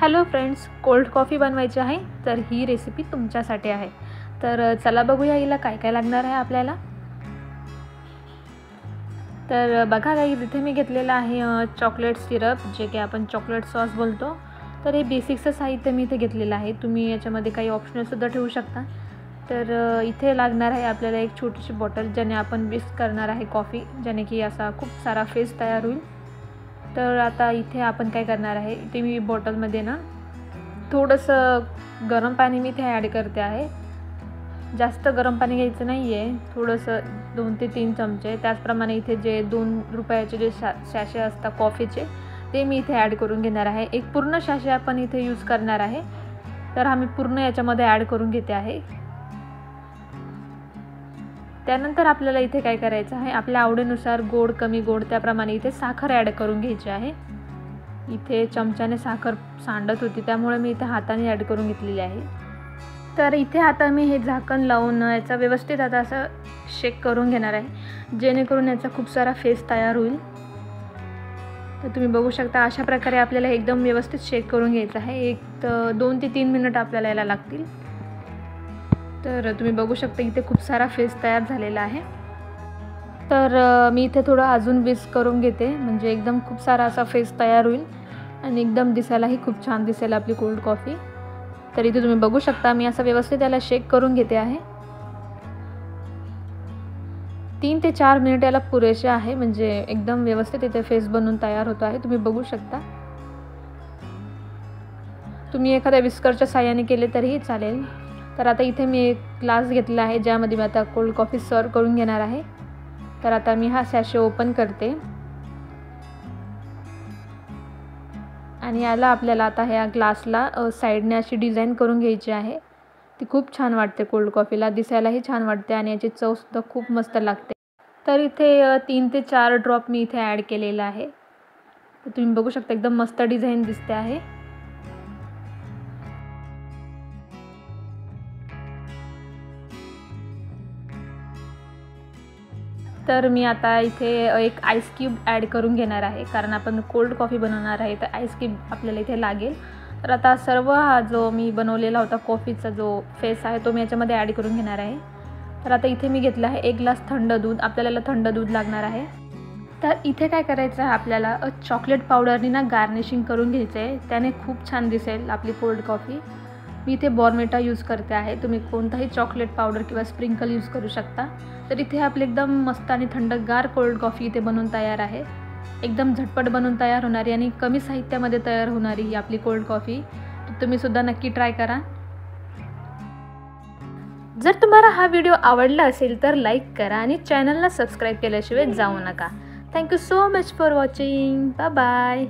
Hello friends, cold coffee बनवायची आहे तर ही रेसिपी तुमच्यासाठी आहे। तर चला बघूया हिला काय काय लागणार आहे आपल्याला। तर बघा गाईज, इथे मी घेतलेला आहे चॉकलेट सिरप, जे की आपण चॉकलेट सॉस बोलतो। तर हे बेसिकचं साहित्य मी इथे घेतलेलं आहे। तुम्ही याच्यामध्ये काही ऑप्शनल सुद्धा ठेवू शकता। तर इथे लागणार आहे आपल्याला एक छोटीशी बॉटल, ज्याने आपण विस्क करणार आहे कॉफी, ज्याने की असा खूप सारा फेस तयार होईल। तर आता इथे आपण काय करणार आहे, इथे मी बॉटलमध्ये ना थोडंसं गरम पाणी मी इथे ॲड करते आहे। जास्त गरम पाणी घ्यायचं नाही आहे, थोडंसं 2 ते 3 चमचे। त्याचप्रमाणे इथे जे 2 रुपयाचे जे सॅशे असतात कॉफीचे, ते मी इथे ॲड करून घेणार आहे। एक पूर्ण सॅशे आपण इथे यूज करणार आहे, तर आम्ही पूर्ण याच्यामध्ये ॲड करून घेते आहे। त्यानंतर आपल्याला इथे काय करायचं आहे, आपल्या आवडीनुसार गोड कमी गोड त्याप्रमाणे इथे साखर ॲड करून घ्यायची आहे। इथे चमच्याने साखर सांडत होती, त्यामुळे मी इथे हाताने ॲड करून घेतलेली आहे। तर इथे आता मी हे झाकण लावून याचा व्यवस्थित आता असं शेक करून घेणार आहे, जेणेकरून याचा खूप सारा फेस तयार होईल। तर तुम्ही बघू शकता, अशा प्रकारे आपल्याला एकदम व्यवस्थित शेक करून घ्यायचं आहे। एक 2 ते 3 मिनिट आपल्याला याला लागतील। तर तुम्ही बघू शकता इथे खूप सारा फेस तयार झालेला आहे। तर मी इथे थोडं अजून विस्क करून घेते, म्हणजे एकदम खूप सारा असा फेस तयार होईल आणि एकदम दिसायलाही खूप छान दिसेल आपली कोल्ड कॉफी। तर इथे तुम्ही बघू शकता, मी असं व्यवस्थित याला शेक करून घेते आहे। 3 ते 4 मिनिट याला पुरेसे आहे, म्हणजे एकदम व्यवस्थित इथे फेस बनून तयार होतो आहे। तुम्ही बघू शकता, तुम्ही एखाद्या विस्करच्या साहाय्याने केले तरीही चालेल। तर आता इथे मी एक ग्लास घेतला आहे, ज्यामध्ये मी आता कोल्ड कॉफी सर्व करून घेणार आहे। तर आता मी हा सॅशे ओपन करते आणि याला आपल्याला आता ह्या ग्लासला साईडने अशी डिझाईन करून घ्यायची आहे। ती खूप छान वाटते कोल्ड कॉफीला, दिसायलाही छान वाटते आणि याची चवसुद्धा खूप मस्त लागते। तर इथे 3 ते 4 ड्रॉप मी इथे ॲड केलेला आहे। तर तुम्ही बघू शकता, एकदम मस्त डिझाईन दिसते आहे। तर मी आता इथे एक आईस क्यूब ॲड करून घेणार आहे, कारण आपण कोल्ड कॉफी बनवणार आहे, तर आईस क्यूब आपल्याला इथे लागेल। तर आता सर्व हा जो मी बनवलेला होता कॉफीचा जो फेस आहे, तो मी याच्यामध्ये ॲड करून घेणार आहे। तर आता इथे मी घेतलं आहे 1 ग्लास थंड दूध, आपल्याला थंड दूध लागणार आहे। तर इथे काय करायचं आहे, आपल्याला चॉकलेट पावडरनी ना गार्निशिंग करून घ्यायचं आहे, त्याने खूप छान दिसेल आपली कोल्ड कॉफी। मी इथे बॉर्नविटा यूज करते आहे, तुम्ही कोणताही चॉकलेट पावडर किंवा स्प्रिंकल यूज करू शकता। तर इथे आपली एकदम मस्त आणि थंडगार कोल्ड कॉफी इथे बनवून तयार आहे। एकदम झटपट बनवून तयार होणारी आणि कमी साहित्यामध्ये तयार होणारी ही आपली कोल्ड कॉफी, तुम्ही सुद्धा नक्की ट्राय करा। जर तुम्हाला हा व्हिडिओ आवडला असेल तर लाईक करा आणि चॅनलला सबस्क्राईब केल्याशिवाय जाऊ नका। Thank you so much for watching. Bye bye.